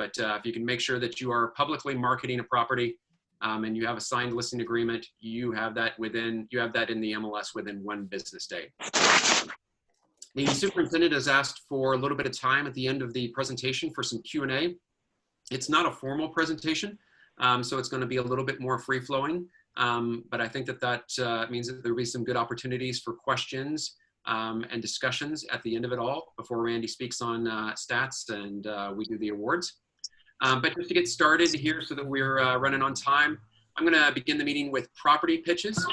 But if you can make sure that you are publicly marketing a property and you have a signed listing agreement, you have that in the MLS within 1 business day. The superintendent has asked for a little bit of time at the end of the presentation for some Q&A. It's not a formal presentation, so it's going to be a little bit more free-flowing, but I think that means that there'll be some good opportunities for questions and discussions at the end of it all before Randy speaks on stats and we do the awards. But just to get started here so that we're running on time, I'm going to begin the meeting with property pitches.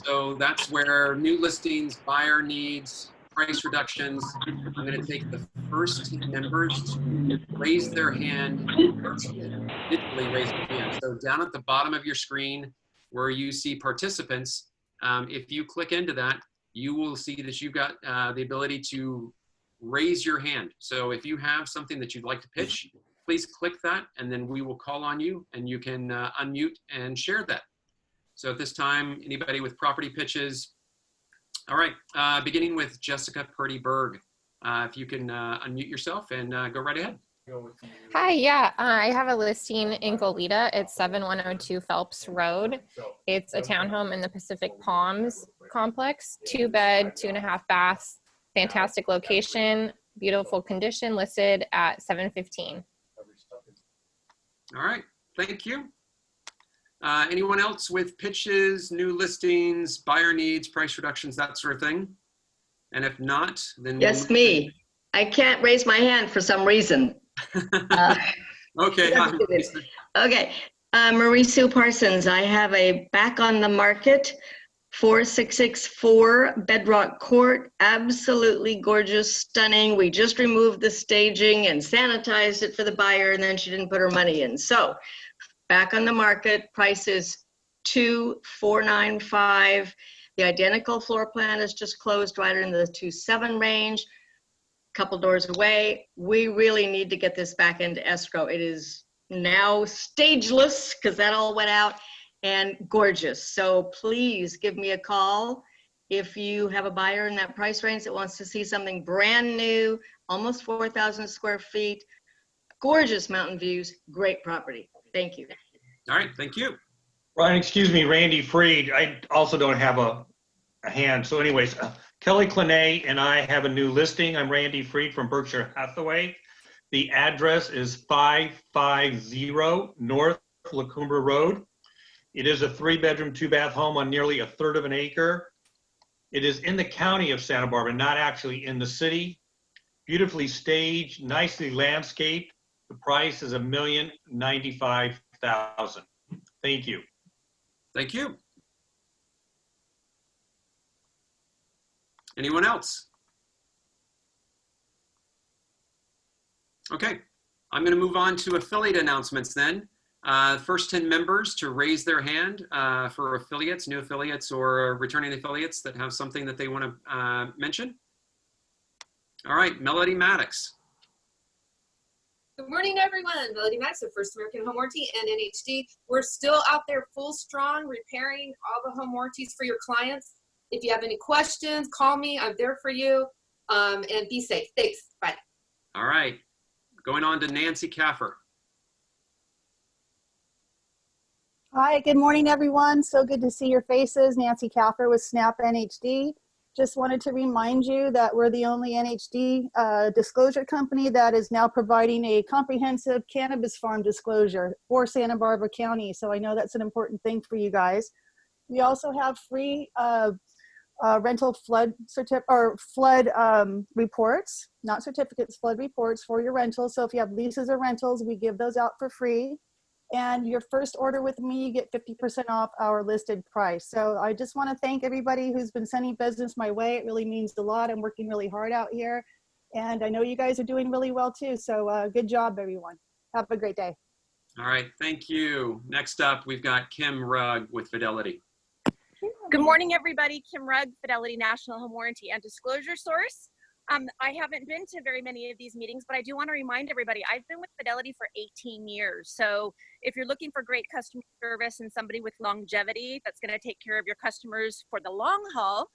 So that's where new listings, buyer needs, price reductions. I'm going to take the first 10 members to raise their hand, digitally raise their hand. So down at the bottom of your screen where you see participants, if you click into that, you will see that you've got the ability to raise your hand. So if you have something that you'd like to pitch, please click that and then we will call on you and you can unmute and share that. So at this time, anybody with property pitches? All right, beginning with Jessica Purdy-Berg. If you can unmute yourself and go right ahead. Hi, yeah, I have a listing in Goleta. It's 7102 Phelps Road. It's a townhome in the Pacific Palms complex, 2-bed, 2.5 baths, fantastic location, beautiful condition, listed at $715,000. All right, thank you. Anyone else with pitches, new listings, buyer needs, price reductions, that sort of thing? And if not, then yes, me. I can't raise my hand for some reason. Okay. Okay. Marie Sue Parsons. I have a back on the market 4664 Bedrock Court. Absolutely gorgeous, stunning. We just removed the staging and sanitized it for the buyer, and then she didn't put her money in. So back on the market, price is $2,495. The identical floor plan is just closed right in the 2.7 range, couple doors away. We really need to get this back into escrow. It is now stageless because that all went out, and gorgeous. So please give me a call if you have a buyer in that price range that wants to see something brand new, almost 4,000 square feet, gorgeous mountain views, great property. Thank you. All right, thank you. Ryan, excuse me, Randy Freed. I also don't have a hand. So anyways, Kelly Clenay and I have a new listing. I'm Randy Freed from Berkshire Hathaway. The address is 550 North Lacumba Road. It is a 3-bedroom, 2-bath home on nearly 1/3 of an acre. It is in the county of Santa Barbara, not actually in the city. Beautifully staged, nicely landscaped. The price is $1,095,000. Thank you. Thank you. Anyone else? Okay, I'm going to move on to affiliate announcements then. First 10 members to raise their hand for affiliates, new affiliates, or returning affiliates that have something that they want to mention. All right, Melody Maddox. Good morning, everyone. Melody Maddox of First American Home Warranty and NHD. We're still out there full strong, repairing all the home warranties for your clients. If you have any questions, call me. I'm there for you. And be safe. Thanks. Bye. All right, going on to Nancy Caffer. Hi, good morning, everyone. So good to see your faces. Nancy Caffer with Snap NHD. Just wanted to remind you that we're the only NHD disclosure company that is now providing a comprehensive cannabis farm disclosure for Santa Barbara County. So I know that's an important thing for you guys. We also have free rental flood reports, not certificates, flood reports for your rentals. So if you have leases or rentals, we give those out for free. And your first order with me, you get 50% off our listed price. So I just want to thank everybody who's been sending business my way. It really means a lot. I'm working really hard out here. And I know you guys are doing really well too. So good job, everyone. Have a great day. All right, thank you. Next up, we've got Kim Rugg with Fidelity. Good morning, everybody. Kim Rugg, Fidelity National Home Warranty and Disclosure Source. I haven't been to very many of these meetings, but I do want to remind everybody, I've been with Fidelity for 18 years. So if you're looking for great customer service and somebody with longevity that's going to take care of your customers for the long haul,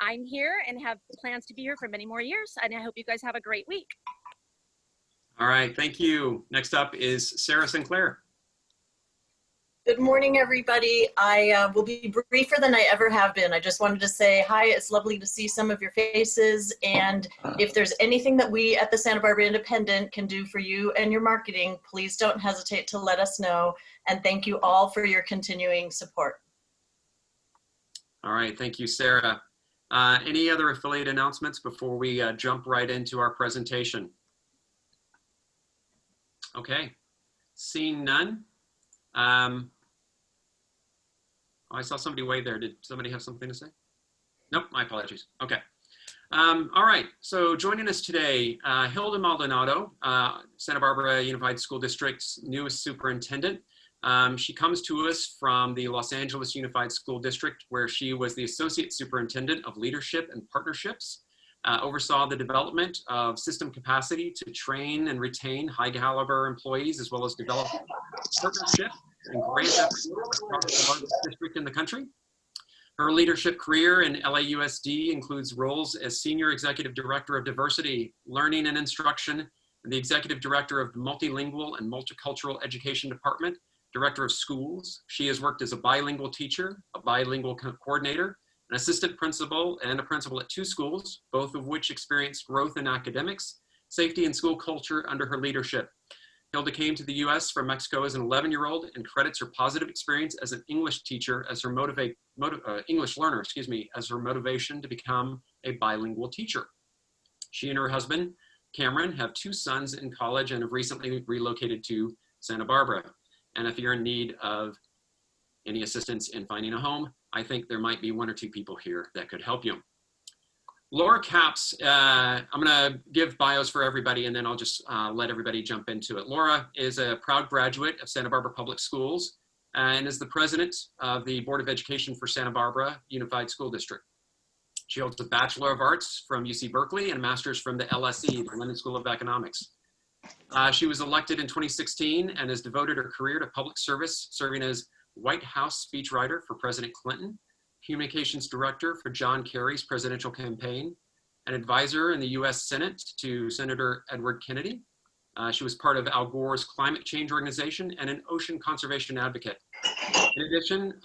I'm here and have plans to be here for many more years. And I hope you guys have a great week. All right, thank you. Next up is Sarah Sinclair. Good morning, everybody. I will be briefer than I ever have been. I just wanted to say hi. It's lovely to see some of your faces. And if there's anything that we at the Santa Barbara Independent can do for you and your marketing, please don't hesitate to let us know. And thank you all for your continuing support. All right, thank you, Sarah. Any other affiliate announcements before we jump right into our presentation? Okay, seeing none. I saw somebody wave there. Did somebody have something to say? Nope, my apologies. Okay. All right, so joining us today, Hilda Maldonado, Santa Barbara Unified School District's newest superintendent. She comes to us from the Los Angeles Unified School District, where she was the Associate Superintendent of Leadership and Partnerships, oversaw the development of system capacity to train and retain high caliber employees, as well as develop partnership and grant efforts across the largest district in the country. Her leadership career in LAUSD includes roles as Senior Executive Director of Diversity, Learning and Instruction, and the Executive Director of the Multilingual and Multicultural Education Department, Director of Schools. She has worked as a bilingual teacher, a bilingual coordinator, an assistant principal, and a principal at 2 schools, both of which experienced growth in academics, safety, and school culture under her leadership. Hilda came to the U.S. from Mexico as an 11-year-old and credits her positive experience as an English teacher as her English learner, as her motivation to become a bilingual teacher. She and her husband, Cameron, have 2 sons in college and have recently relocated to Santa Barbara. And if you're in need of any assistance in finding a home, I think there might be 1 or 2 people here that could help you. Laura Capps, I'm gonna give bios for everybody and then I'll just let everybody jump into it. Laura is a proud graduate of Santa Barbara Public Schools and is the president of the Board of Education for Santa Barbara Unified School District. She holds a Bachelor of Arts from UC Berkeley and a master's from the LSE, the London School of Economics. She was elected in 2016 and has devoted her career to public service, serving as White House speechwriter for President Clinton, communications director for John Kerry's presidential campaign, an advisor in the US Senate to Senator Edward Kennedy. She was part of Al Gore's climate change organization and an ocean conservation advocate. In addition,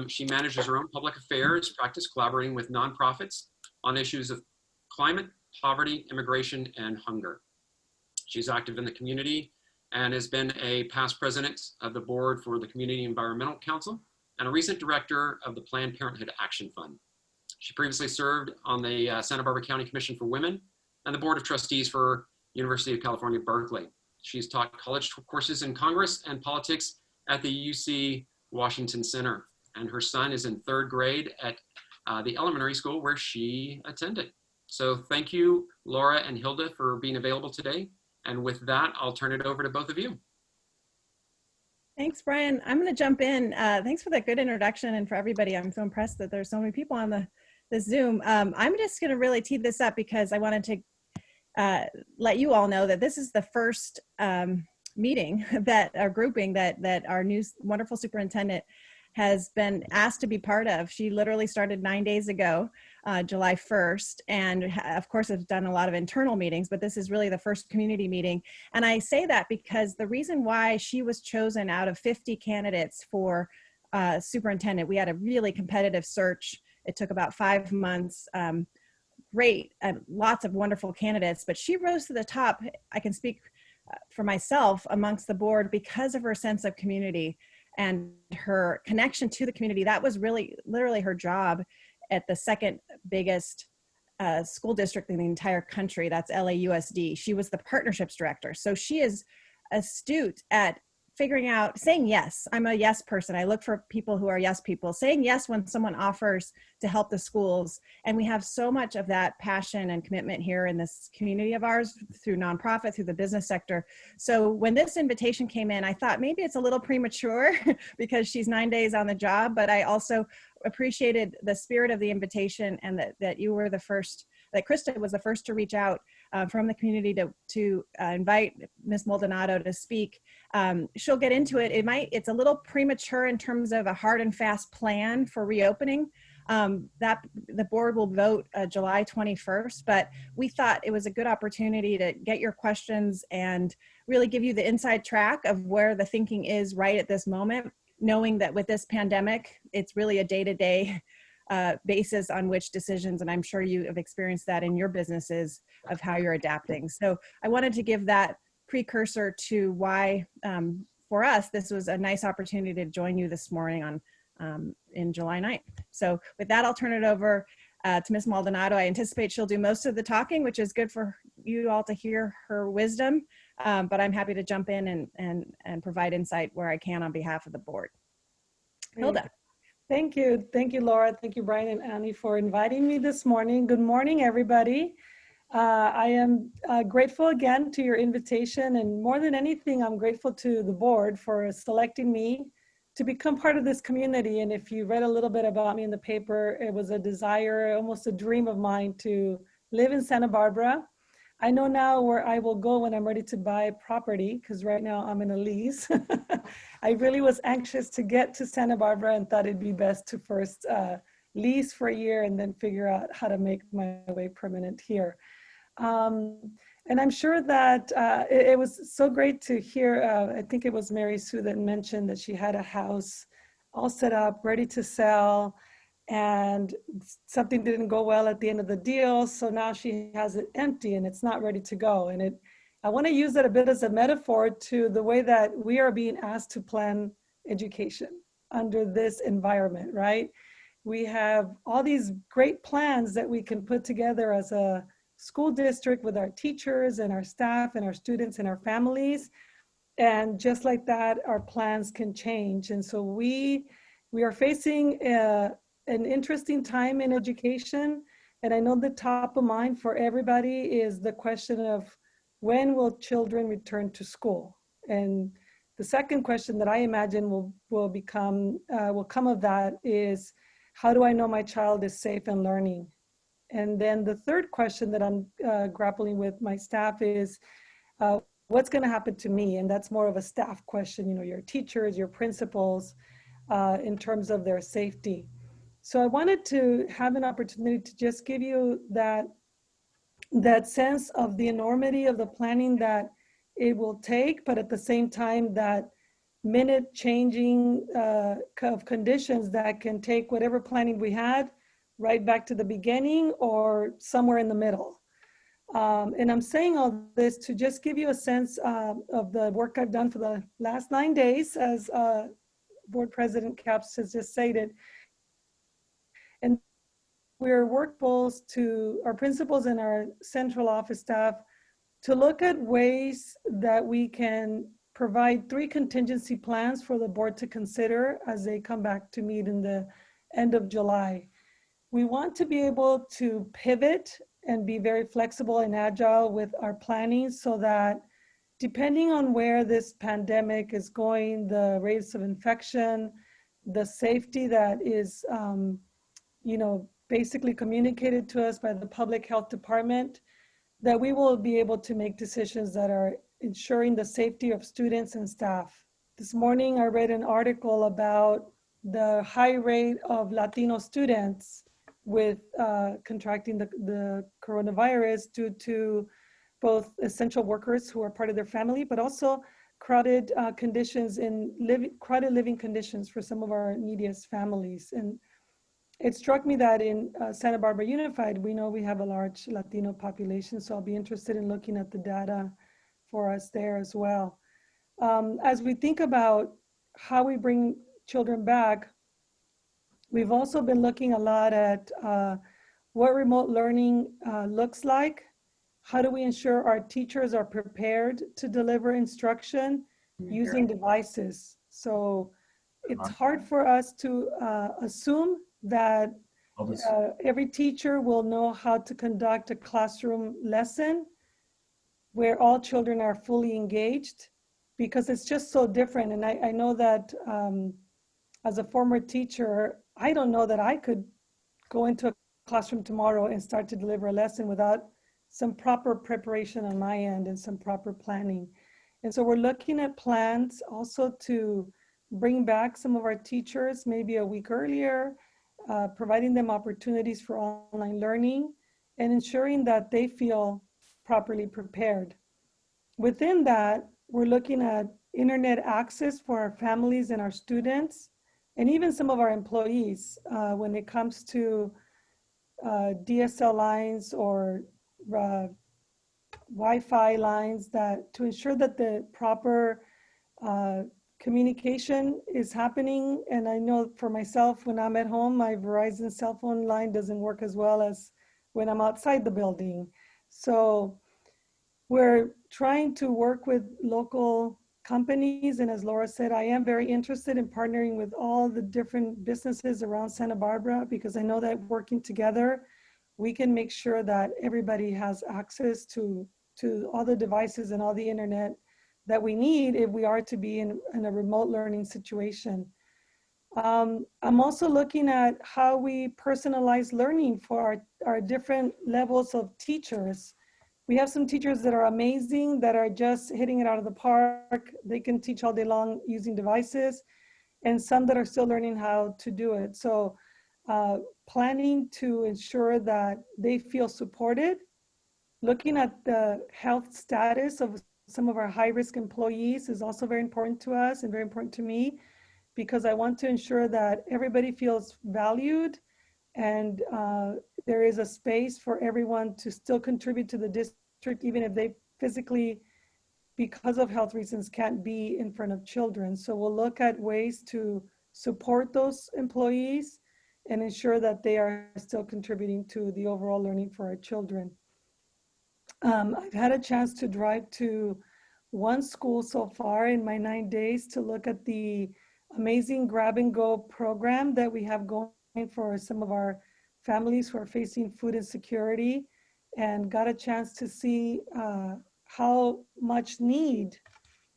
she manages her own public affairs practice, collaborating with nonprofits on issues of climate, poverty, immigration, and hunger. She's active in the community and has been a past president of the board for the Community Environmental Council and a recent director of the Planned Parenthood Action Fund. She previously served on the Santa Barbara County Commission for Women and the Board of Trustees for University of California, Berkeley. She's taught college courses in Congress and politics at the UC Washington Center. And her son is in 3rd grade at the elementary school where she attended. So thank you, Laura and Hilda, for being available today. And with that, I'll turn it over to both of you. Thanks, Brian. I'm going to jump in. Thanks for that good introduction, and for everybody. I'm so impressed that there's so many people on the Zoom. I'm just going to really tee this up because I wanted to let you all know that this is the first meeting that our grouping that our new wonderful superintendent has been asked to be part of. She literally started 9 days ago, July 1st, and of course has done a lot of internal meetings, but this is really the first community meeting. And I say that because the reason why she was chosen out of 50 candidates for superintendent, we had a really competitive search. It took about 5 months. Great, lots of wonderful candidates, but she rose to the top. I can speak for myself amongst the board because of her sense of community and her connection to the community. That was really literally her job at the 2nd biggest school district in the entire country. That's LAUSD. She was the partnerships director. So she is astute at figuring out, saying yes. I'm a yes person. I look for people who are yes people, saying yes when someone offers to help the schools. And we have so much of that passion and commitment here in this community of ours through nonprofit, through the business sector. So when this invitation came in, I thought maybe it's a little premature because she's 9 days on the job, but I also appreciated the spirit of the invitation and that you were the first, that Krista was the first to reach out from the community to invite Ms. Maldonado to speak. She'll get into it. It's a little premature in terms of a hard and fast plan for reopening, That the board will vote July 21st, but we thought it was a good opportunity to get your questions and really give you the inside track of where the thinking is right at this moment, knowing that with this pandemic, it's really a day-to-day basis on which decisions, and I'm sure you have experienced that in your businesses, of how you're adapting. So I wanted to give that precursor to why, for us, this was a nice opportunity to join you this morning on in July 9th. So with that, I'll turn it over to Ms. Maldonado. I anticipate she'll do most of the talking, which is good for you all to hear her wisdom, but I'm happy to jump in and provide insight where I can on behalf of the board. Hilda. Thank you, Laura. Thank you, Brian and Annie, for inviting me this morning. Good morning, everybody. I am grateful again to your invitation, and more than anything, I'm grateful to the board for selecting me to become part of this community. And if you read a little bit about me in the paper, it was a desire, almost a dream of mine to live in Santa Barbara. I know now where I will go when I'm ready to buy property, because right now I'm in a lease. I really was anxious to get to Santa Barbara and thought it'd be best to first lease for a year and then figure out how to make my way permanent here. And I'm sure that it was so great to hear, I think it was Mary Sue that mentioned that she had a house all set up, ready to sell, and something didn't go well at the end of the deal. So now she has it empty and it's not ready to go. And I want to use that a bit as a metaphor to the way that we are being asked to plan education under this environment, right? We have all these great plans that we can put together as a school district with our teachers and our staff and our students and our families. And just like that, our plans can change. And so we are facing an interesting time in education. And I know the top of mind for everybody is the question of when will children return to school? And the second question that I imagine will come of that is, how do I know my child is safe and learning? And then the third question that I'm grappling with my staff is, what's going to happen to me? And that's more of a staff question, you know, your teachers, your principals, in terms of their safety. So I wanted to have an opportunity to just give you that sense of the enormity of the planning that it will take, but at the same time, that minute changing of conditions that can take whatever planning we had right back to the beginning or somewhere in the middle. And I'm saying all this to just give you a sense of the work I've done for the last 9 days, as Board President Capps has just stated. And we're working to our principals and our central office staff to look at ways that we can provide 3 contingency plans for the board to consider as they come back to meet in the end of July. We want to be able to pivot and be very flexible and agile with our planning so that depending on where this pandemic is going, the rates of infection, the safety that is, basically communicated to us by the public health department, that we will be able to make decisions that are ensuring the safety of students and staff. This morning, I read an article about the high rate of Latino students with contracting the coronavirus due to both essential workers who are part of their family, but also crowded conditions crowded living conditions for some of our neediest families. And it struck me that in Santa Barbara Unified, we know we have a large Latino population, so I'll be interested in looking at the data for us there as well. As we think about how we bring children back, we've also been looking a lot at what remote learning looks like. How do we ensure our teachers are prepared to deliver instruction using devices? So it's hard for us to assume that every teacher will know how to conduct a classroom lesson where all children are fully engaged, because it's just so different. And I know that as a former teacher, I don't know that I could go into a classroom tomorrow and start to deliver a lesson without some proper preparation on my end and some proper planning. And so we're looking at plans also to bring back some of our teachers maybe a week earlier, providing them opportunities for online learning, and ensuring that they feel properly prepared. Within that, we're looking at internet access for our families and our students, and even some of our employees when it comes to DSL lines or Wi-Fi lines, that to ensure that the proper communication is happening. And I know for myself, when I'm at home, my Verizon cell phone line doesn't work as well as when I'm outside the building. So we're trying to work with local companies. And as Laura said, I am very interested in partnering with all the different businesses around Santa Barbara, because I know that working together, we can make sure that everybody has access to all the devices and all the internet that we need if we are to be in a remote learning situation. I'm also looking at how we personalize learning for our different levels of teachers. We have some teachers that are amazing, that are just hitting it out of the park. They can teach all day long using devices, and some that are still learning how to do it. So planning to ensure that they feel supported, looking at the health status of some of our high-risk employees is also very important to us and very important to me, because I want to ensure that everybody feels valued and there is a space for everyone to still contribute to the district, even if they physically, because of health reasons, can't be in front of children. So we'll look at ways to support those employees and ensure that they are still contributing to the overall learning for our children. I've had a chance to drive to one school so far in my 9 days to look at the amazing grab and go program that we have going for some of our families who are facing food insecurity, and got a chance to see how much need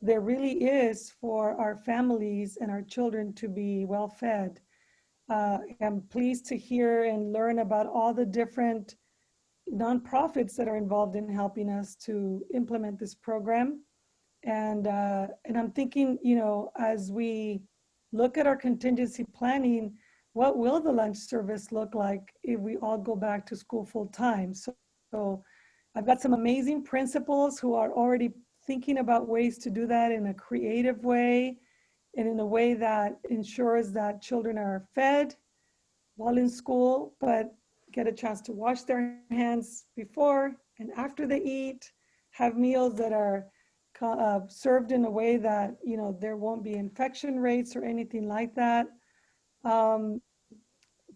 there really is for our families and our children to be well fed. I'm pleased to hear and learn about all the different nonprofits that are involved in helping us to implement this program. And I'm thinking, you know, as we look at our contingency planning, what will the lunch service look like if we all go back to school full time? So I've got some amazing principals who are already thinking about ways to do that in a creative way and in a way that ensures that children are fed while in school, but get a chance to wash their hands before and after they eat, have meals that are served in a way that, you know, there won't be infection rates or anything like that.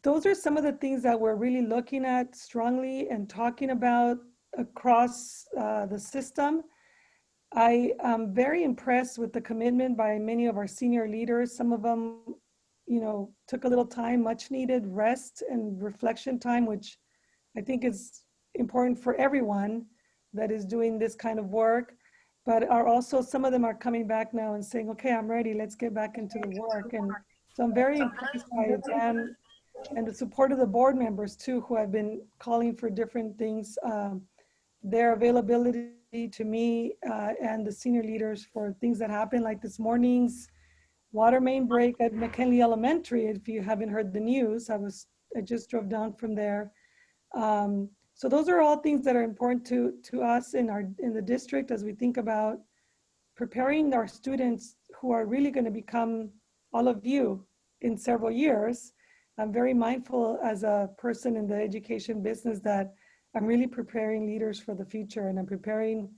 Those are some of the things that we're really looking at strongly and talking about across the system. I am very impressed with the commitment by many of our senior leaders. Some of them, you know, took a little time, much needed rest and reflection time, which I think is important for everyone that is doing this kind of work. But are also, some of them are coming back now and saying, okay, I'm ready, let's get back into the work. And so I'm very impressed by them and the support of the board members too, who have been calling for different things. Their availability to me and the senior leaders for things that happen, like this morning's water main break at McKinley Elementary. If you haven't heard the news, I just drove down from there. So those are all things that are important to us in the district as we think about preparing our students who are really going to become all of you in several years. I'm very mindful as a person in the education business that I'm really preparing leaders for the future, and I'm preparing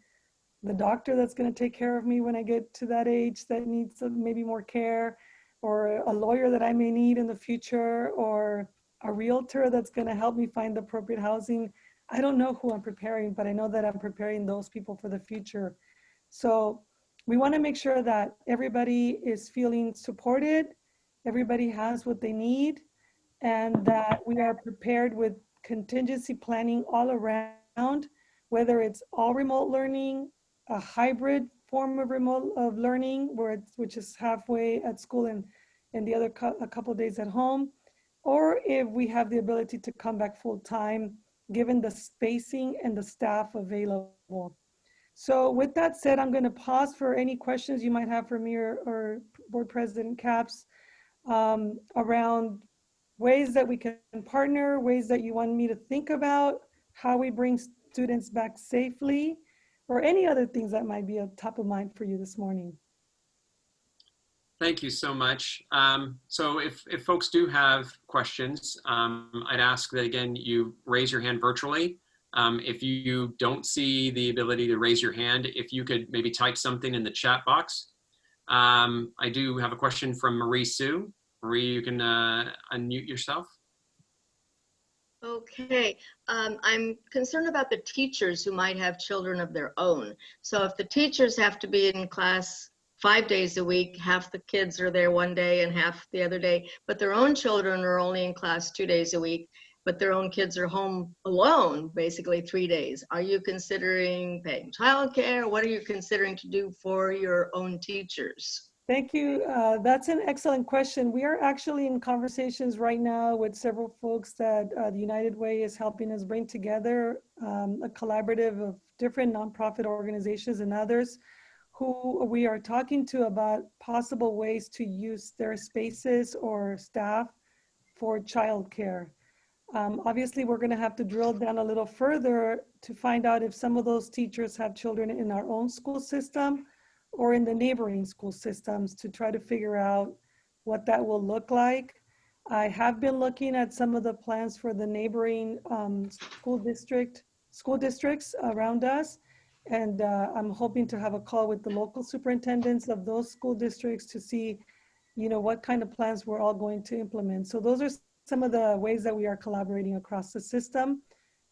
the doctor that's going to take care of me when I get to that age that needs maybe more care, or a lawyer that I may need in the future, or a realtor that's going to help me find the appropriate housing. I don't know who I'm preparing, but I know that I'm preparing those people for the future. So we want to make sure that everybody is feeling supported, everybody has what they need, and that we are prepared with contingency planning all around, whether it's all remote learning, a hybrid form of learning, which is halfway at school and the other a couple of days at home, or if we have the ability to come back full time, given the spacing and the staff available. So with that said, I'm going to pause for any questions you might have for me or Board President Capps around ways that we can partner, ways that you want me to think about, how we bring students back safely, or any other things that might be top of mind for you this morning. Thank you so much. So if folks do have questions, I'd ask that, again, you raise your hand virtually. If you don't see the ability to raise your hand, if you could maybe type something in the chat box. I do have a question from Marie Sue. Marie, you can unmute yourself. Okay, I'm concerned about the teachers who might have children of their own. So if the teachers have to be in class 5 days a week, half the kids are there one day and half the other day, but their own children are only in class 2 days a week, but their own kids are home alone, basically 3 days. Are you considering paying childcare? What are you considering to do for your own teachers? Thank you. That's an excellent question. We are actually in conversations right now with several folks that the United Way is helping us bring together, a collaborative of different nonprofit organizations and others who we are talking to about possible ways to use their spaces or staff for childcare. Obviously, we're going to have to drill down a little further to find out if some of those teachers have children in our own school system or in the neighboring school systems to try to figure out what that will look like. I have been looking at some of the plans for the neighboring school districts around us. And I'm hoping to have a call with the local superintendents of those school districts to see, what kind of plans we're all going to implement. So those are some of the ways that we are collaborating across the system.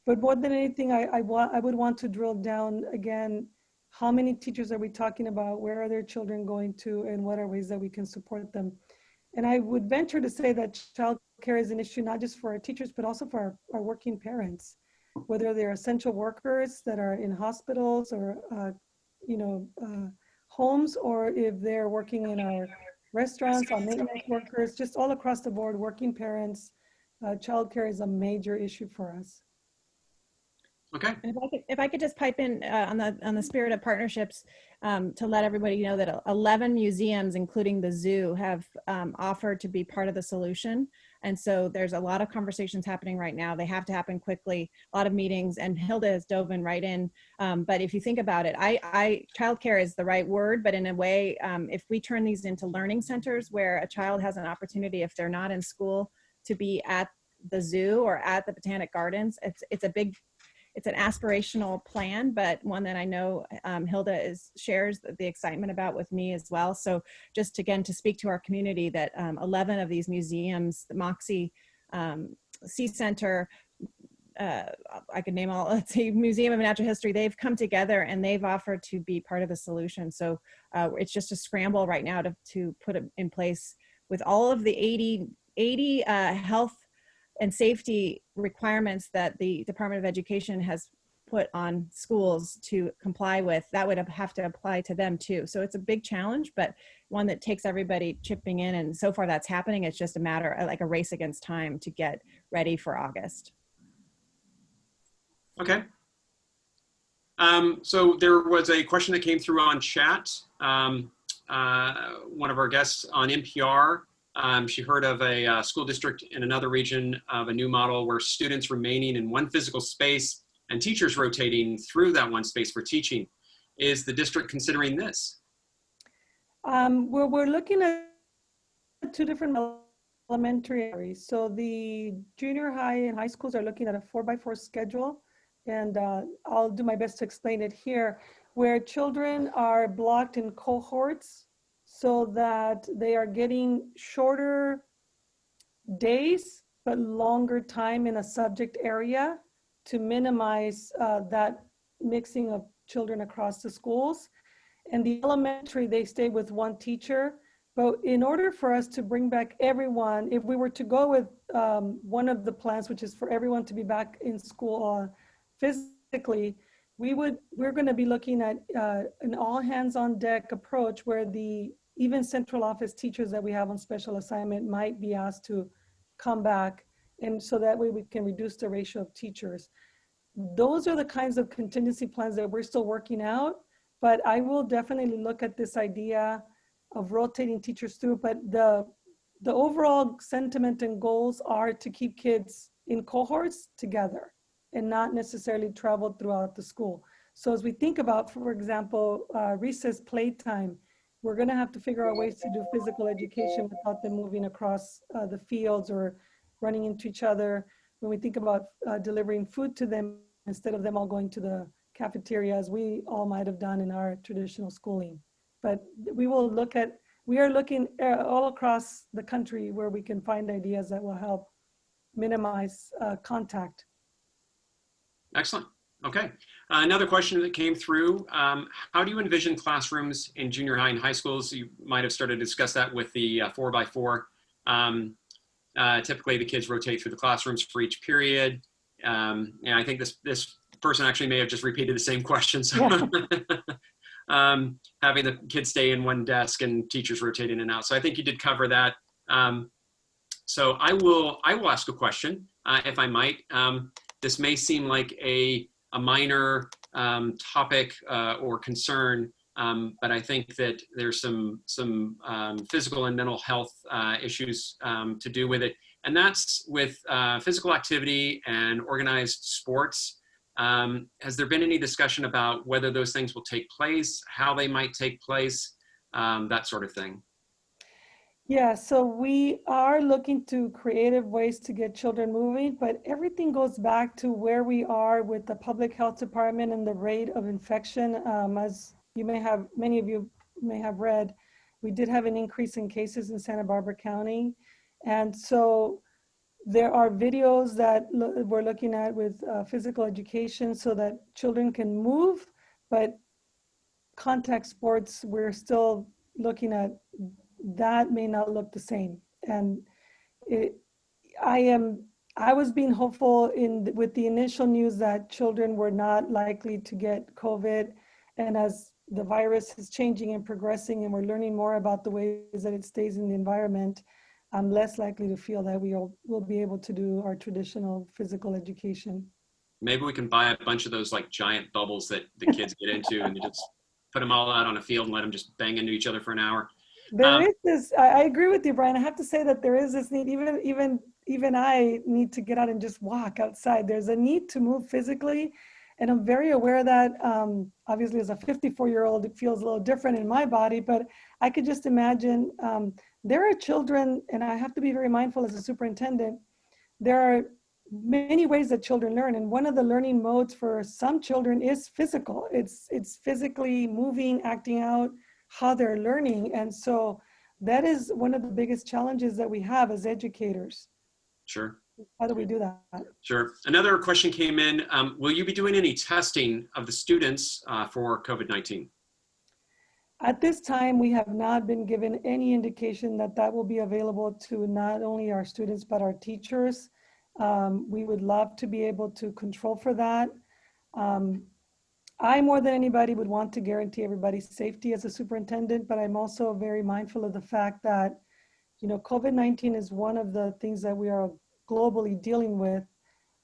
But more than anything, I would want to drill down again, how many teachers are we talking about? Where are their children going to? And what are ways that we can support them? And I would venture to say that childcare is an issue, not just for our teachers, but also for our working parents, whether they're essential workers that are in hospitals or, homes, or if they're working in our restaurants, our maintenance workers, just all across the board, working parents, childcare is a major issue for us. Okay. If I could just pipe in on the spirit of partnerships, to let everybody know that 11 museums, including the zoo, have offered to be part of the solution. And so there's a lot of conversations happening right now. They have to happen quickly, a lot of meetings, and Hilda has dove in right in. But if you think about it, childcare is the right word, but in a way, if we turn these into learning centers where a child has an opportunity, if they're not in school, to be at the zoo or at the Botanic Gardens, it's an aspirational plan, but one that I know Hilda shares the excitement about with me as well. So just again, to speak to our community that 11 of these museums, the Moxie Sea Center, I could name all, let's say Museum of Natural History, they've come together and they've offered to be part of the solution. So it's just a scramble right now to put it in place with all of the 80 health and safety requirements that the Department of Education has put on schools to comply with. That would have to apply to them too. So it's a big challenge, but one that takes everybody chipping in. And so far that's happening. It's just a matter of like a race against time to get ready for August. Okay. So there was a question that came through on chat. One of our guests on NPR, she heard of a school district in another region of a new model where students remaining in one physical space and teachers rotating through that one space for teaching. Is the district considering this? We're looking at two different elementary areas. So the junior high and high schools are looking at a 4x4 schedule. And I'll do my best to explain it here, where children are blocked in cohorts so that they are getting shorter days, but longer time in a subject area to minimize that mixing of children across the schools. And the elementary, they stay with one teacher. But in order for us to bring back everyone, if we were to go with one of the plans, which is for everyone to be back in school physically, we're going to be looking at an all hands on deck approach where even central office teachers that we have on special assignment might be asked to come back, and so that way we can reduce the ratio of teachers. Those are the kinds of contingency plans that we're still working out, but I will definitely look at this idea of rotating teachers through. But the the overall sentiment and goals are to keep kids in cohorts together and not necessarily travel throughout the school. So as we think about, for example, recess playtime, we're going to have to figure out ways to do physical education without them moving across the fields or running into each other. When we think about delivering food to them, instead of them all going to the cafeteria as we all might have done in our traditional schooling. But we are looking all across the country where we can find ideas that will help minimize contact. Excellent. Okay. Another question that came through, how do you envision classrooms in junior high and high schools? You might have started to discuss that with the 4x4. Typically, the kids rotate through the classrooms for each period. And I think this person actually may have just repeated the same question. So having the kids stay in one desk and teachers rotate in and out. So I think you did cover that. So I will ask a question, if I might. This may seem like a minor topic or concern, but I think that there's some physical and mental health issues to do with it. And that's with physical activity and organized sports. Has there been any discussion about whether those things will take place, how they might take place, that sort of thing? Yeah, so we are looking to creative ways to get children moving, but everything goes back to where we are with the public health department and the rate of infection. As many of you may have read, we did have an increase in cases in Santa Barbara County. And so there are videos that we're looking at with physical education so that children can move, but contact sports, we're still looking at that may not look the same. And I was being hopeful with the initial news that children were not likely to get COVID. And as the virus is changing and progressing and we're learning more about the ways that it stays in the environment, I'm less likely to feel that we'll be able to do our traditional physical education. Maybe we can buy a bunch of those like giant bubbles that the kids get into and you just put them all out on a field and let them just bang into each other for an hour. There is this, I agree with you, Brian. I have to say that there is this need, even I need to get out and just walk outside. There's a need to move physically. And I'm very aware that obviously as a 54-year-old, it feels a little different in my body, but I could just imagine there are children, and I have to be very mindful as a superintendent, there are many ways that children learn. And one of the learning modes for some children is physical. It's physically moving, acting out how they're learning. And so that is one of the biggest challenges that we have as educators. Sure. How do we do that? Sure. Another question came in. Will you be doing any testing of the students for COVID-19? At this time, we have not been given any indication that that will be available to not only our students, but our teachers. We would love to be able to control for that. I, more than anybody, would want to guarantee everybody's safety as a superintendent, but I'm also very mindful of the fact that, COVID-19 is one of the things that we are globally dealing with.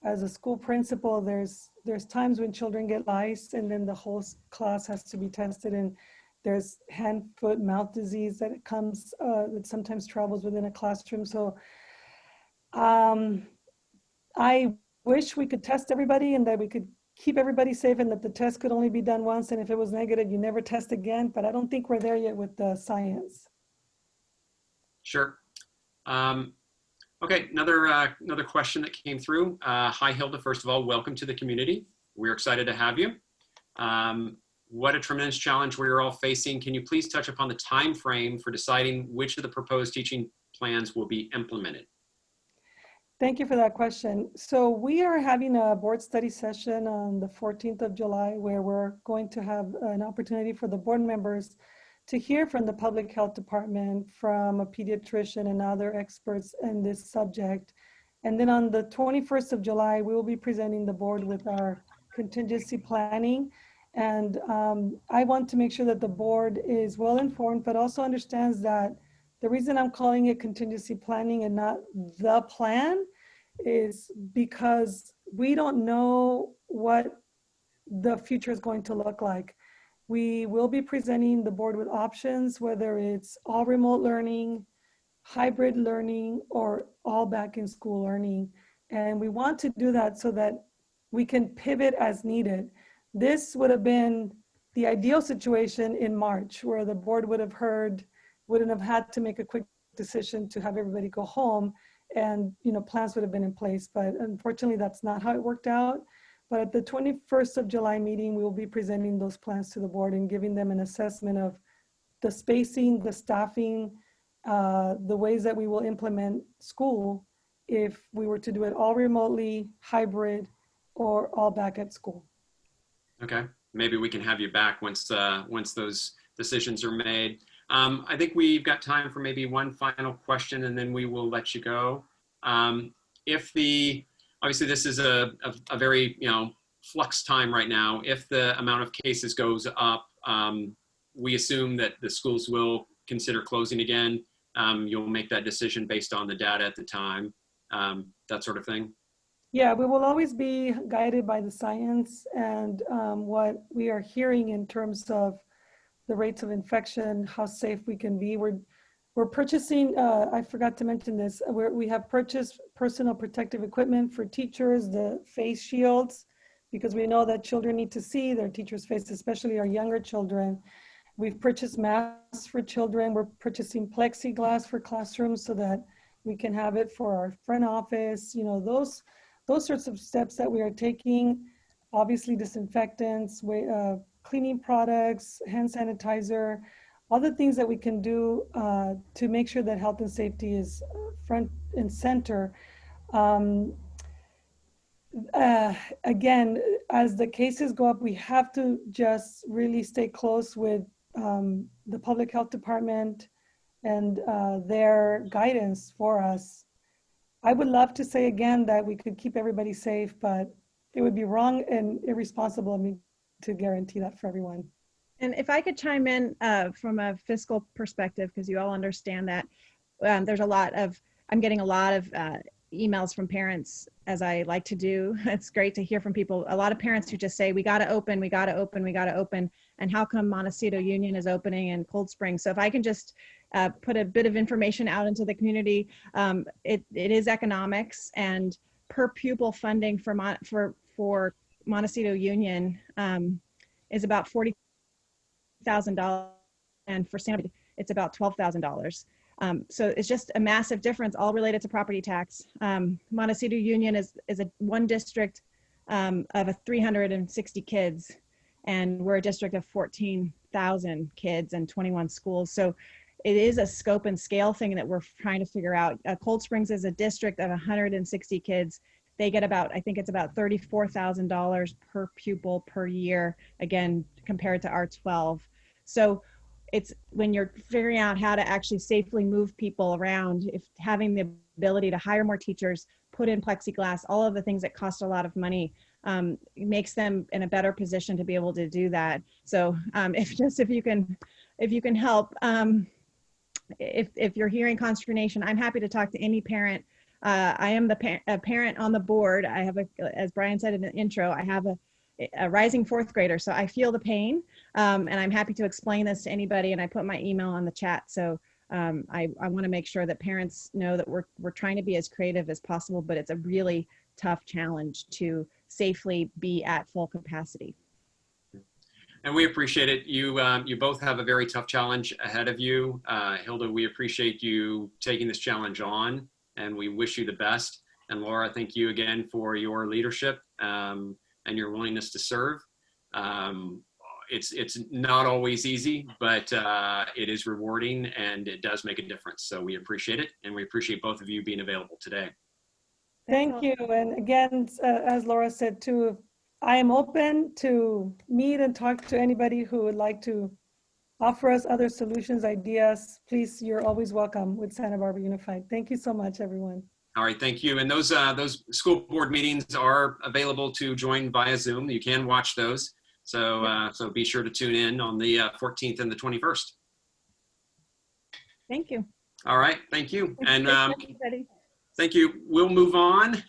As a school principal, there's times when children get lice and then the whole class has to be tested, and there's hand, foot, mouth disease that comes, that sometimes travels within a classroom. So I wish we could test everybody and that we could keep everybody safe and that the test could only be done once. And if it was negative, you never test again. But I don't think we're there yet with the science. Sure. Okay, another question that came through. Hi, Hilda. First of all, welcome to the community. We're excited to have you. What a tremendous challenge we're all facing. Can you please touch upon the time frame for deciding which of the proposed teaching plans will be implemented? Thank you for that question. So we are having a board study session on the 14th of July where we're going to have an opportunity for the board members to hear from the public health department, from a pediatrician and other experts in this subject. And then on the 21st of July, we will be presenting the board with our contingency planning. And I want to make sure that the board is well informed, but also understands that the reason I'm calling it contingency planning and not the plan is because we don't know what the future is going to look like. We will be presenting the board with options, whether it's all remote learning, hybrid learning or all back in school learning. And we want to do that so that we can pivot as needed. This would have been the ideal situation in March, where the board would have wouldn't have had to make a quick decision to have everybody go home, and plans would have been in place. But unfortunately, that's not how it worked out. But at the 21st of July meeting, we will be presenting those plans to the board and giving them an assessment of the spacing, the staffing, the ways that we will implement school if we were to do it all remotely, hybrid, or all back at school. Okay, maybe we can have you back once those decisions are made. I think we've got time for maybe one final question, and then we will let you go. Obviously this is a very flux time right now. If the amount of cases goes up, we assume that the schools will consider closing again. You'll make that decision based on the data at the time, that sort of thing. Yeah, we will always be guided by the science and what we are hearing in terms of the rates of infection, how safe we can be. We're purchasing, I forgot to mention this, we have purchased personal protective equipment for teachers, the face shields, because we know that children need to see their teachers' face, especially our younger children. We've purchased masks for children. We're purchasing plexiglass for classrooms so that we can have it for our front office. Those sorts of steps that we are taking. Obviously disinfectants, cleaning products, hand sanitizer, all the things that we can do to make sure that health and safety is front and center. Again, as the cases go up, we have to just really stay close with the public health department and their guidance for us. I would love to say again that we could keep everybody safe, but it would be wrong and irresponsible of me to guarantee that for everyone. And if I could chime in from a fiscal perspective, because you all understand that I'm getting a lot of emails from parents, as I like to do. It's great to hear from people. A lot of parents who just say, we got to open, we got to open, we got to open. And how come Montecito Union is opening in Cold Spring? So if I can just put a bit of information out into the community, it is economics, and per pupil funding for Montecito Union is about $40,000, and for Santa it's about $12,000. So it's just a massive difference, all related to property tax. Montecito Union is one district of 360 kids, and we're a district of 14,000 kids and 21 schools. So it is a scope and scale thing that we're trying to figure out. Cold Springs is a district of 160 kids. They get I think it's about $34,000 per pupil per year, again, compared to our 12. So it's when you're figuring out how to actually safely move people around, if having the ability to hire more teachers, put in plexiglass, all of the things that cost a lot of money, makes them in a better position to be able to do that. So if you can help, if you're hearing consternation, I'm happy to talk to any parent. I am a parent on the board. I have as Brian said in the intro, I have a rising fourth grader, so I feel the pain, and I'm happy to explain this to anybody. And I put my email on the chat, so I want to make sure that parents know that we're trying to be as creative as possible, but it's a really tough challenge to safely be at full capacity. And we appreciate it. You both have a very tough challenge ahead of you. Hilda, we appreciate you taking this challenge on, and we wish you the best. And Laura, thank you again for your leadership and your willingness to serve. It's not always easy, but it is rewarding, and it does make a difference. So we appreciate it, and we appreciate both of you being available today. Thank you. And again, as Laura said too, I am open to meet and talk to anybody who would like to offer us other solutions, ideas. Please, you're always welcome with Santa Barbara Unified. Thank you so much, everyone. All right, thank you. And those school board meetings are available to join via Zoom. You can watch those. So so be sure to tune in on the 14th and the 21st. Thank you. All right, thank you. And everybody. Thank you. We'll move on.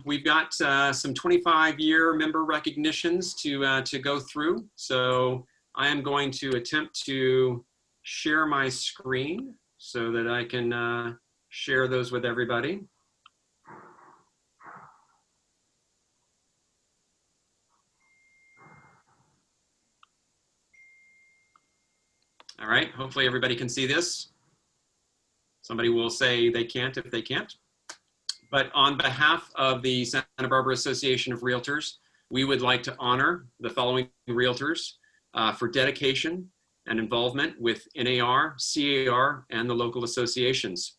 We've got some 25-year member recognitions to go through. So I am going to attempt to share my screen so that I can share those with everybody. All right, hopefully everybody can see this. Somebody will say they can't if they can't. But on behalf of the Santa Barbara Association of Realtors, we would like to honor the following realtors for dedication and involvement with NAR, CAR, and the local associations.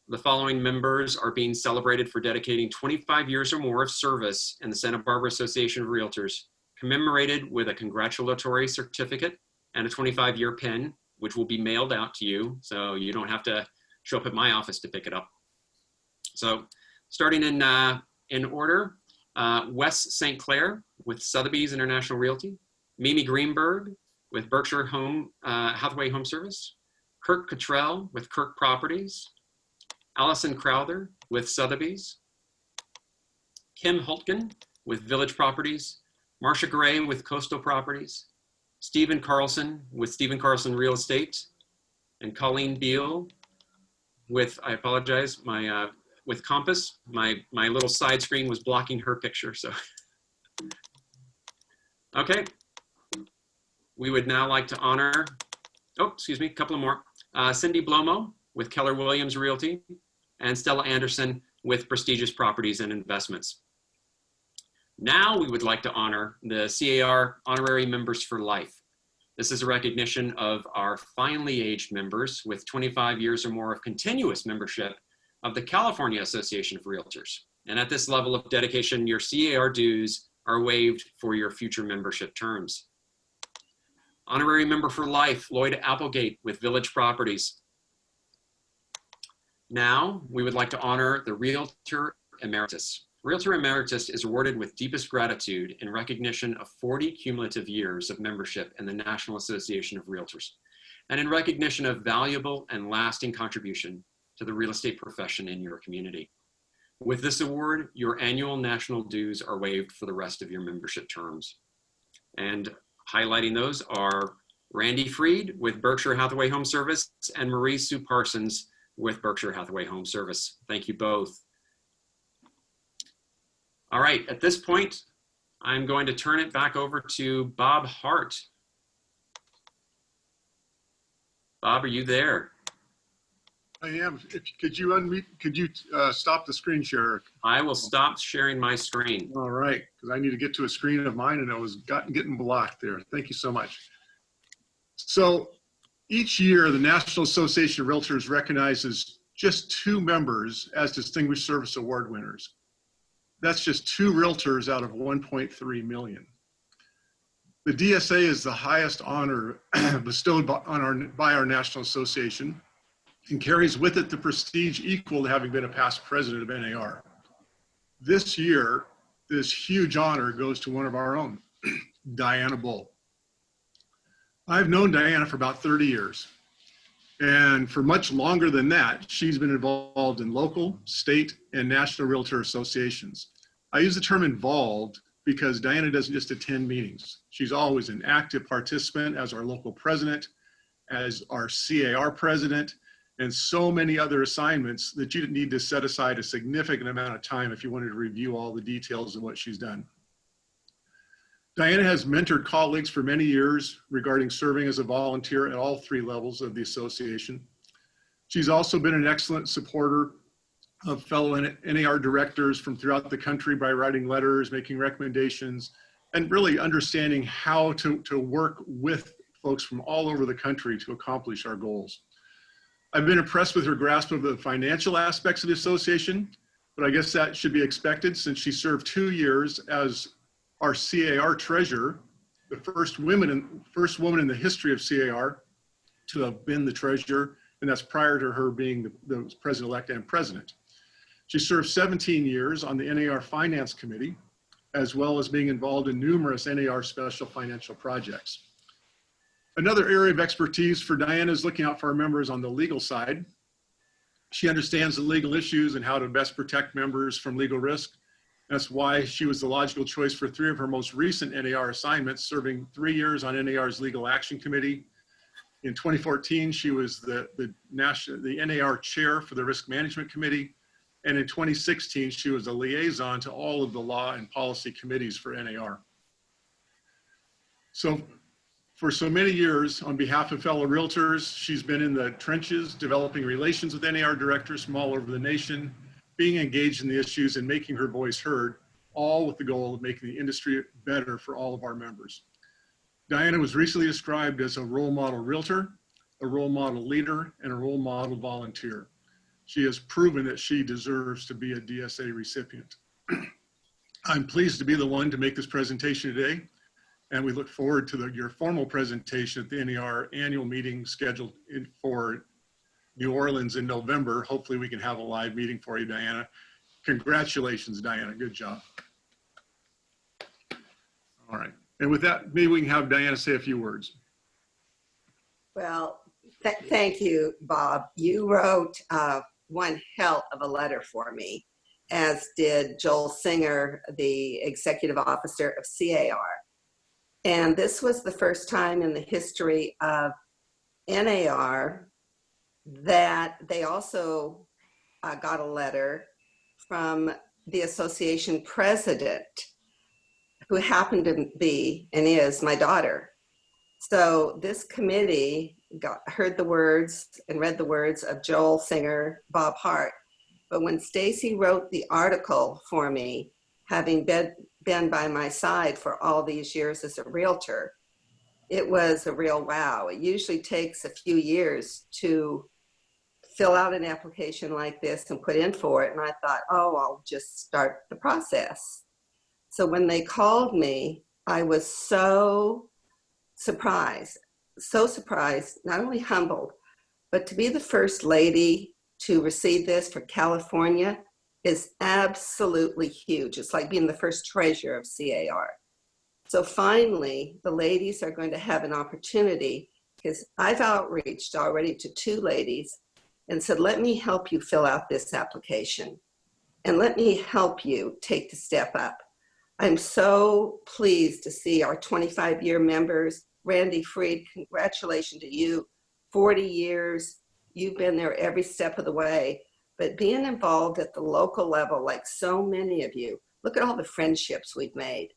The following members are being celebrated for dedicating 25 years or more of service in the Santa Barbara Association of Realtors, commemorated with a congratulatory certificate and a 25-year pin, which will be mailed out to you, so you don't have to show up at my office to pick it up. So starting in order, Wes St. Clair with Sotheby's International Realty, Mimi Greenberg with Berkshire Hathaway Home Service, Kirk Cottrell with Kirk Properties, Allison Crowther with Sotheby's, Kim Hultgen with Village Properties, Marcia Gray with Coastal Properties, Stephen Carlson with Stephen Carlson Real Estate, and Colleen Beal with, I apologize, with Compass. My little side screen was blocking her picture, so. Okay. We would now like to honor, oh, excuse me, a couple of more. Cindy Blomo with Keller Williams Realty, and Stella Anderson with Prestigious Properties and Investments. Now we would like to honor the CAR Honorary Members for Life. This is a recognition of our finely aged members with 25 years or more of continuous membership of the California Association of Realtors. And at this level of dedication, your CAR dues are waived for your future membership terms. Honorary Member for Life, Lloyd Applegate with Village Properties. Now, we would like to honor the Realtor Emeritus. Realtor Emeritus is awarded with deepest gratitude in recognition of 40 cumulative years of membership in the National Association of Realtors, and in recognition of valuable and lasting contribution to the real estate profession in your community. With this award, your annual national dues are waived for the rest of your membership terms. And highlighting those are Randy Freed with Berkshire Hathaway Home Service and Marie Sue Parsons with Berkshire Hathaway Home Service. Thank you both. All right, at this point, I'm going to turn it back over to Bob Hart. Bob, are you there? I am. Could you unmute? Could you stop the screen share? I will stop sharing my screen. All right, because I need to get to a screen of mine and I was getting blocked there. Thank you so much. So each year, the National Association of Realtors recognizes just 2 members as Distinguished Service Award winners. That's just 2 realtors out of 1.3 million. The DSA is the highest honor bestowed by our National Association and carries with it the prestige equal to having been a past president of NAR. This year, this huge honor goes to one of our own, Diana Bull. I've known Diana for about 30 years. And for much longer than that, she's been involved in local, state, and national realtor associations. I use the term involved because Diana doesn't just attend meetings. She's always an active participant as our local president, as our CAR president, and so many other assignments that you need to set aside a significant amount of time if you wanted to review all the details of what she's done. Diana has mentored colleagues for many years regarding serving as a volunteer at all 3 levels of the association. She's also been an excellent supporter of fellow NAR directors from throughout the country by writing letters, making recommendations, and really understanding how to work with folks from all over the country to accomplish our goals. I've been impressed with her grasp of the financial aspects of the association, but I guess that should be expected since she served 2 years as our CAR treasurer, the first woman in the history of CAR to have been the treasurer, and that's prior to her being the president-elect and president. She served 17 years on the NAR Finance Committee, as well as being involved in numerous NAR special financial projects. Another area of expertise for Diana is looking out for our members on the legal side. She understands the legal issues and how to best protect members from legal risk. That's why she was the logical choice for 3 of her most recent NAR assignments, serving 3 years on NAR's Legal Action Committee In 2014, she was the NAR chair for the Risk Management Committee. And in 2016, she was a liaison to all of the law and policy committees for NAR. So for so many years, on behalf of fellow realtors, she's been in the trenches, developing relations with NAR directors from all over the nation, being engaged in the issues and making her voice heard, all with the goal of making the industry better for all of our members. Diana was recently described as a role model realtor, a role model leader, and a role model volunteer. She has proven that she deserves to be a DSA recipient. I'm pleased to be the one to make this presentation today, and we look forward to your formal presentation at the NAR annual meeting scheduled for New Orleans in November. Hopefully we can have a live meeting for you, Diana. Congratulations, Diana, good job. All right, and with that, maybe we can have Diana say a few words. Well, thank you, Bob. You wrote one hell of a letter for me, as did Joel Singer, the executive officer of CAR. And this was the first time in the history of NAR that they also got a letter from the association president, who happened to be and is my daughter. So this committee heard the words and read the words of Joel Singer, Bob Hart. But when Stacy wrote the article for me, having been by my side for all these years as a realtor, it was a real wow. It usually takes a few years to fill out an application like this and put in for it. And I thought, oh, I'll just start the process. So when they called me, I was so surprised, not only humbled, but to be the first lady to receive this for California is absolutely huge. It's like being the first treasurer of CAR. So finally, the ladies are going to have an opportunity, because I've outreached already to 2 ladies and said, let me help you fill out this application and let me help you take the step up. I'm so pleased to see our 25-year members. Randy Freed, congratulations to you. 40 years, you've been there every step of the way. But being involved at the local level, like so many of you, look at all the friendships we've made.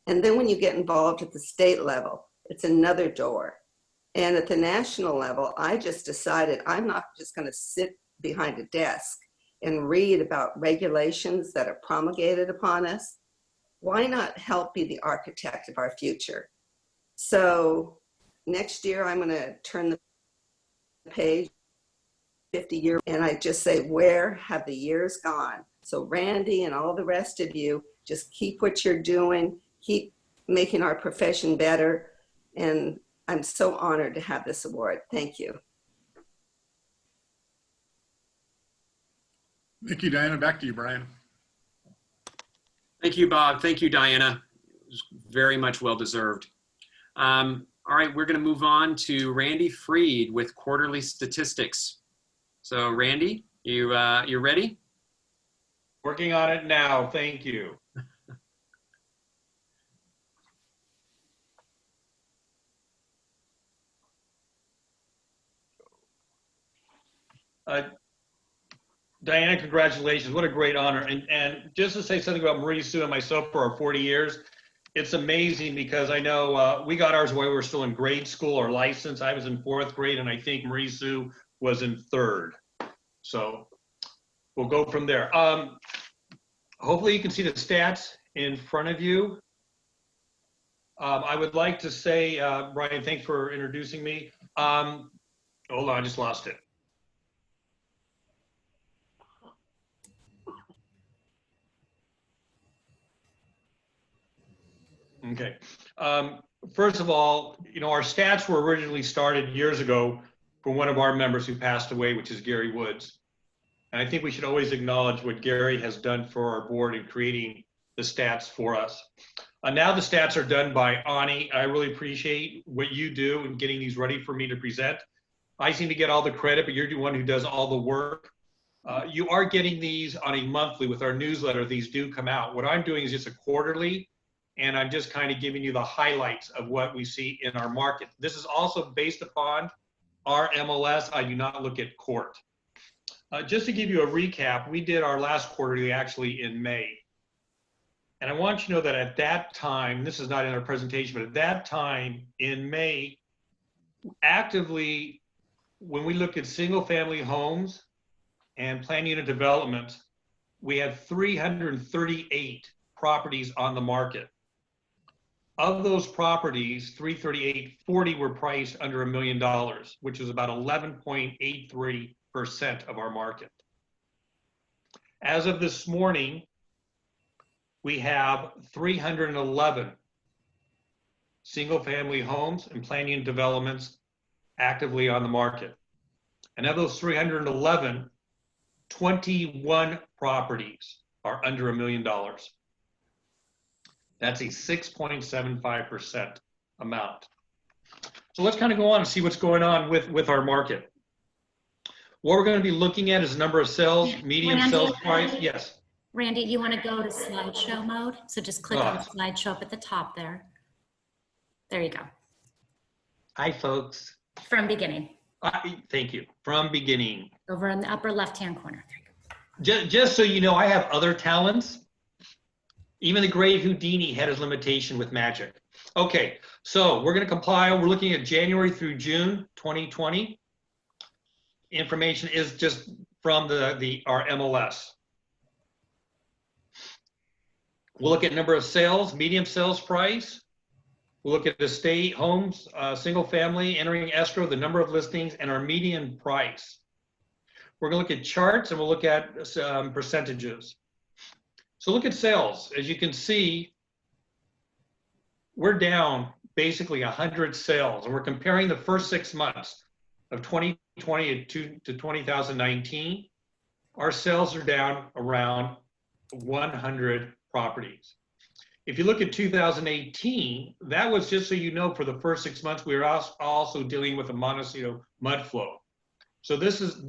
And then when you get involved at the state level, it's another door. And at the national level, I just decided I'm not just going to sit behind a desk and read about regulations that are promulgated upon us. Why not help be the architect of our future? So next year, I'm going to turn the page, 50 years, and I just say, where have the years gone? So Randy and all the rest of you, just keep what you're doing, keep making our profession better. And I'm so honored to have this award. Thank you. Thank you, Diana. Back to you, Brian. Thank you, Bob. Thank you, Diana. It was very much well-deserved. All right, we're going to move on to Randy Freed with quarterly statistics. So Randy, you ready? Working on it now. Thank you. Diana, congratulations. What a great honor. And just to say something about Marie Sue and myself for our 40 years, it's amazing because I know we got ours while we were still in grade school or license. I was in 4th grade, and I think Marie Sue was in 3rd. So we'll go from there. Hopefully you can see the stats in front of you. I would like to say, Brian, thanks for introducing me. Hold on, I just lost it. Okay. First of all, our stats were originally started years ago for one of our members who passed away, which is Gary Woods. And I think we should always acknowledge what Gary has done for our board in creating the stats for us. Now the stats are done by Ani. I really appreciate what you do in getting these ready for me to present. I seem to get all the credit, but you're the one who does all the work. You are getting these on a monthly with our newsletter. These do come out. What I'm doing is just a quarterly, and I'm just kind of giving you the highlights of what we see in our market. This is also based upon our MLS, I do not look at court. Just to give you a recap, we did our last quarterly actually in May. And I want you to know that at that time, this is not in our presentation, but at that time in May, actively, when we look at single family homes and planned unit developments, we had 338 properties on the market. Of those properties, 338, 40 were priced under $1 million, which is about 11.83% of our market. As of this morning, we have 311 single-family homes and planned unit developments actively on the market. And of those 311, 21 properties are under $1 million. That's a 6.75% amount. So let's kind of go on and see what's going on with our market. What we're going to be looking at is the number of sales, median Randy, sales price. Yes. Randy, you want to go to slideshow mode? So just click on the slideshow up at the top there. There you go. Hi, folks. From beginning. Thank you. From beginning. Over in the upper left-hand corner. There you go. Just so you know, I have other talents. Even the great Houdini had his limitation with magic. Okay, so we're going to compile. We're looking at January through June 2020. Information is just from our MLS. We'll look at number of sales, median sales price. We'll look at estate, homes, single family, entering escrow, the number of listings, and our median price. We're going to look at charts and we'll look at percentages. So look at sales. As you can see, we're down basically 100 sales, and we're comparing the first 6 months of 2020 to 2019. Our sales are down around 100 properties. If you look at 2018, that was, just so you know, for the first 6 months, we were also dealing with a Montecito mud flow. So this is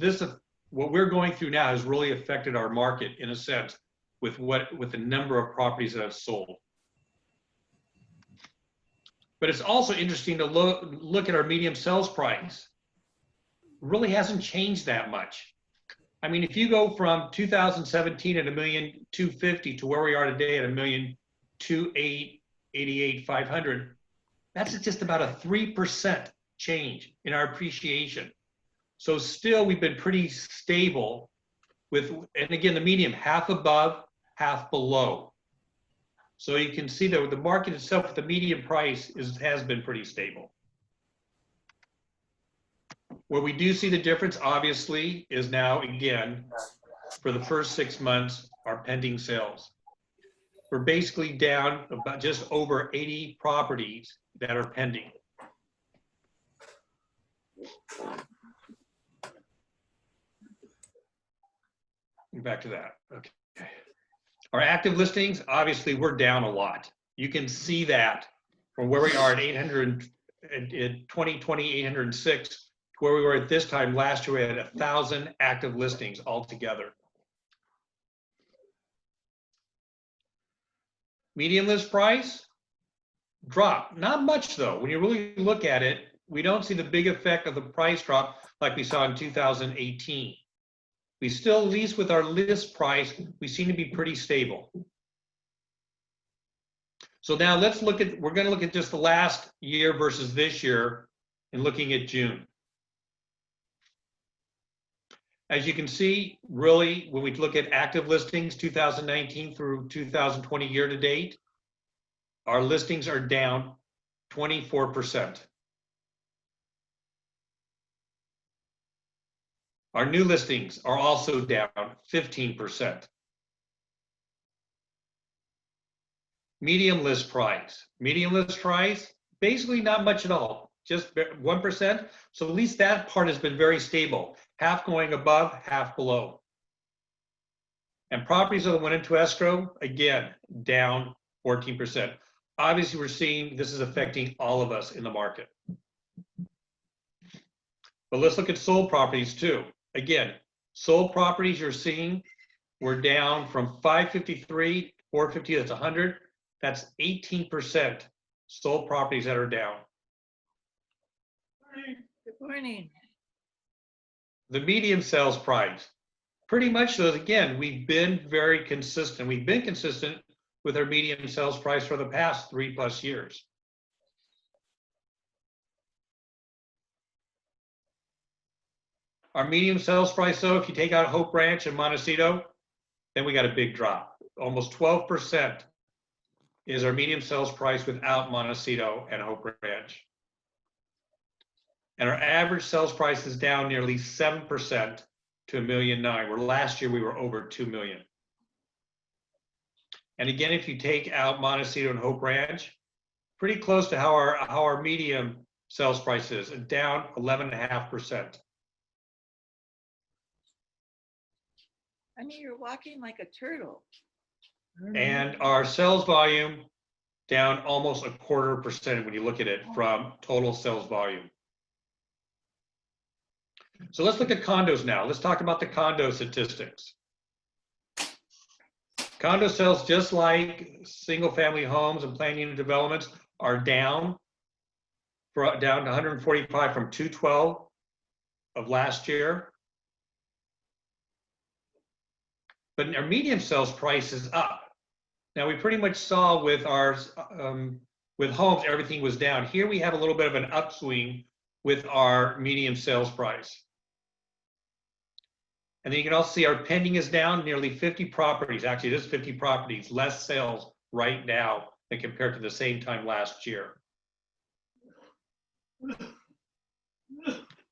what we're going through now has really affected our market in a sense with the number of properties that have sold. But it's also interesting to look at our median sales price. It really hasn't changed that much. I mean, if you go from 2017 at $1,250,000 to where we are today at $1,288,500, that's just about a 3% change in our appreciation. So still, we've been pretty stable with, and again, the median half above, half below. So you can see that the market itself, with the median price has been pretty stable. Where we do see the difference, obviously, is now, again, for the first 6 months, our pending sales. We're basically down about just over 80 properties that are pending. Back to that. Okay. Our active listings, obviously, we're down a lot. You can see that from where we are at 800 in 2020, 806, to where we were at this time last year. We had 1,000 active listings altogether. Median list price drop, not much though. When you really look at it, we don't see the big effect of the price drop like we saw in 2018. We still, at least with our list price, we seem to be pretty stable. So now we're going to look at just the last year versus this year and looking at June. As you can see, really, when we look at active listings, 2019 through 2020 year to date, our listings are down 24%. Our new listings are also down 15%. Median list price, basically not much at all, just 1%. So at least that part has been very stable, half going above, half below. And properties that went into escrow, again, down 14%. Obviously, we're seeing this is affecting all of us in the market. But let's look at sold properties too. Again, sold properties you're seeing, we're down from 553, 450, that's 100. That's 18% sold properties that are down. Good morning. the medium sales price. Pretty much so, again, we've been very consistent. We've been consistent with our medium sales price for the past 3+ years. Our medium sales price, though, if you take out Hope Ranch and Montecito, then we got a big drop. Almost 12% is our medium sales price without Montecito and Hope Ranch. And our average sales price is down nearly 7% to $1.9 million, where last year we were over $2 million. And again, if you take out Montecito and Hope Ranch, pretty close to how our medium sales price is, down 11.5%. I mean, you're walking like a turtle. And our sales volume down almost 0.25% when you look at it from total sales volume. So let's look at condos now. Let's talk about the condo statistics. Condo sales, just like single family homes and planned unit developments, are down to 145 from 212 of last year. But our medium sales price is up. Now we pretty much saw with ours, with homes, everything was down. Here we have a little bit of an upswing with our medium sales price. And then you can also see our pending is down nearly 50 properties. Actually, it is 50 properties, less sales right now than compared to the same time last year.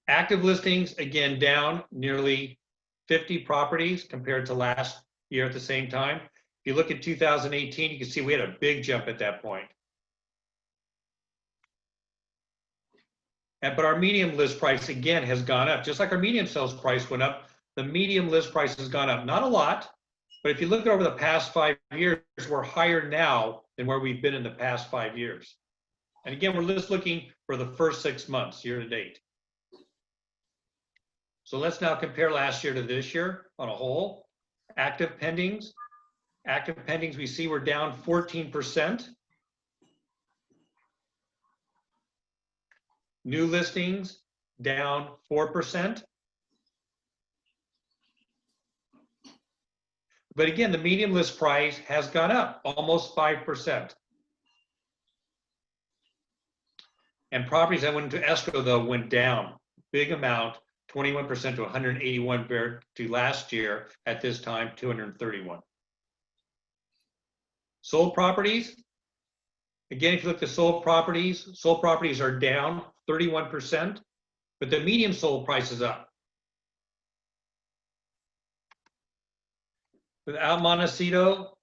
Active listings, again, down nearly 50 properties compared to last year at the same time. If you look at 2018, you can see we had a big jump at that point. But our medium list price, again, has gone up. Just like our medium sales price went up, the medium list price has gone up. Not a lot, but if you look over the past 5 years, we're higher now than where we've been in the past 5 years. And again, we're just looking for the first 6 months, year to date. So let's now compare last year to this year on a whole. Active pendings. Active pendings, we see we're down 14%. New listings, down 4%. But again, the medium list price has gone up almost 5%. And properties that went into escrow, though, went down. Big amount, 21% to 181 compared to last year at this time, 231. Sold properties. Again, if you look at sold properties are down 31%, but the medium sold price is up. Without Montecito,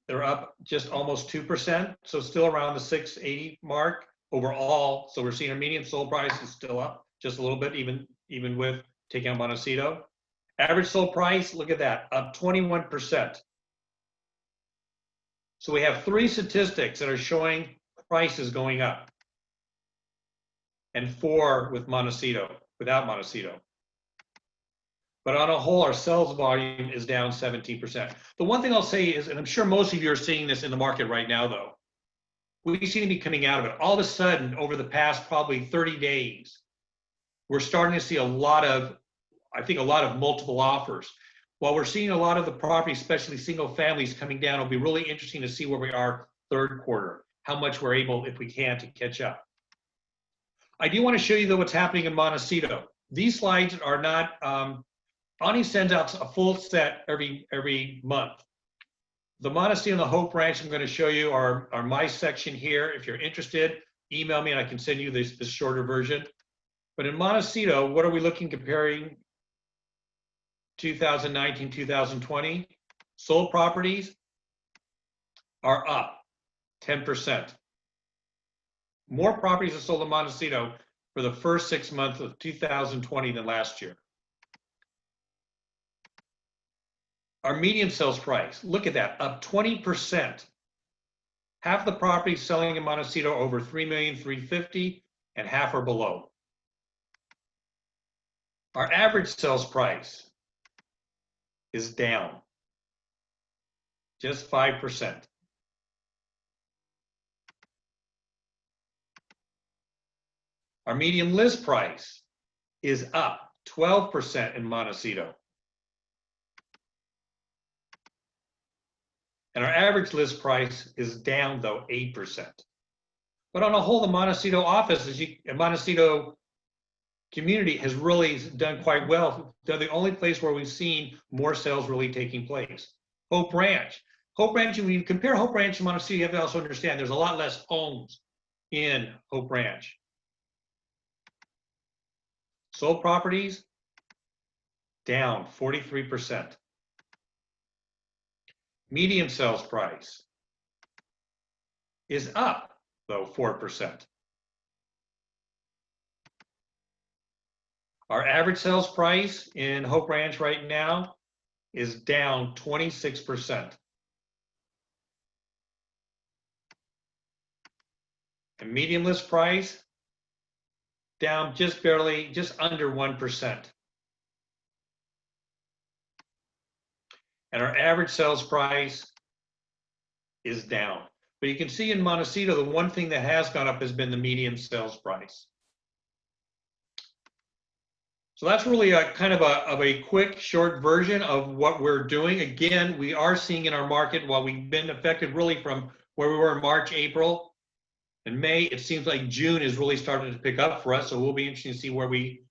they're up just almost 2%, so still around the 680 mark overall. So we're seeing our medium sold price is still up just a little bit, even with taking out Montecito. Average sold price, look at that, up 21%. So we have 3 statistics that are showing prices going up, and 4 with Montecito, without Montecito. But on a whole, our sales volume is down 17%. The one thing I'll say is, and I'm sure most of you are seeing this in the market right now, though, we seem to be coming out of it. All of a sudden, over the past probably 30 days, we're starting to see a lot of multiple offers. While we're seeing a lot of the properties, especially single families, coming down, it'll be really interesting to see where we are third quarter, how much we're able, if we can, to catch up. I do want to show you, though, what's happening in Montecito. These slides are not, Ani sends out a full set every month. The Montecito and the Hope Ranch I'm going to show you are my section here. If you're interested, email me and I can send you this shorter version. But in Montecito, what are we looking comparing 2019, 2020? Sold properties are up 10%. More properties are sold in Montecito for the first 6 months of 2020 than last year. Our median sales price, look at that, up 20%. Half the properties selling in Montecito are over $3,350,000 and half are below. Our average sales price is down just 5%. Our median list price is up 12% in Montecito. And our average list price is down, though, 8%. But on a whole, the Montecito office, Montecito community has really done quite well. They're the only place where we've seen more sales really taking place. Hope Ranch. Hope Ranch, when you compare Hope Ranch and Montecito, you have to also understand there's a lot less homes in Hope Ranch. Sold properties, down 43%. Median sales price is up, though, 4%. Our average sales price in Hope Ranch right now is down 26%. And median list price down just barely, just under 1%. And our average sales price is down. But you can see in Montecito, the one thing that has gone up has been the median sales price. So that's really a kind of a quick, short version of what we're doing. Again, we are seeing in our market, while we've been affected really from where we were in March, April, and May, it seems like June is really starting to pick up for us. So we'll be interested to see where we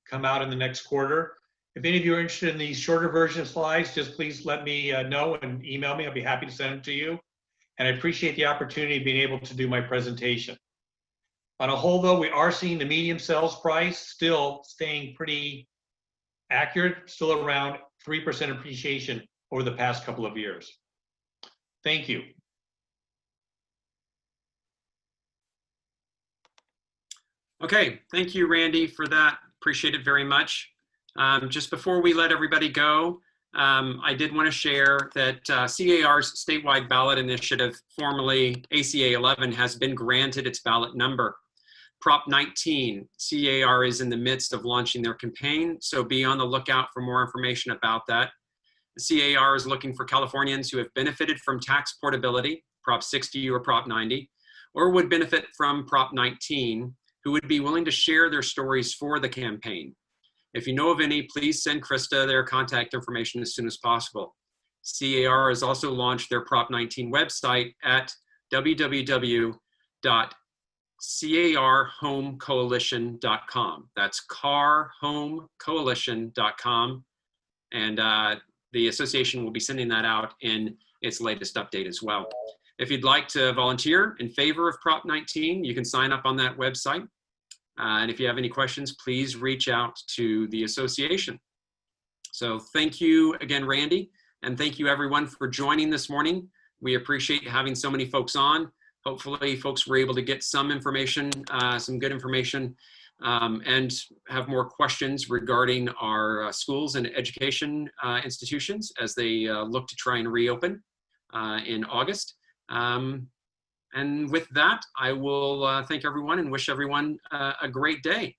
come out in the next quarter. If any of you are interested in these shorter version slides, just please let me know and email me. I'll be happy to send them to you. And I appreciate the opportunity of being able to do my presentation. On a whole, though, we are seeing the median sales price still staying pretty accurate, still around 3% appreciation over the past couple of years. Thank you. Okay, thank you, Randy, for that. Appreciate it very much. Just before we let everybody go, I did want to share that CAR's statewide ballot initiative, formerly ACA 11, has been granted its ballot number. Prop 19, CAR is in the midst of launching their campaign, so be on the lookout for more information about that. The CAR is looking for Californians who have benefited from tax portability, Prop 60 or Prop 90, or would benefit from Prop 19, who would be willing to share their stories for the campaign. If you know of any, please send Krista their contact information as soon as possible. CAR has also launched their Prop 19 website at www.carhomecoalition.com. That's carhomecoalition.com. And the association will be sending that out in its latest update as well. If you'd like to volunteer in favor of Prop 19, you can sign up on that website. And if you have any questions, please reach out to the association. So thank you again, Randy, and thank you everyone for joining this morning. We appreciate having so many folks on. Hopefully folks were able to get some information, some good information, and have more questions regarding our schools and education institutions as they look to try and reopen in August. And with that, I will thank everyone and wish everyone a great day.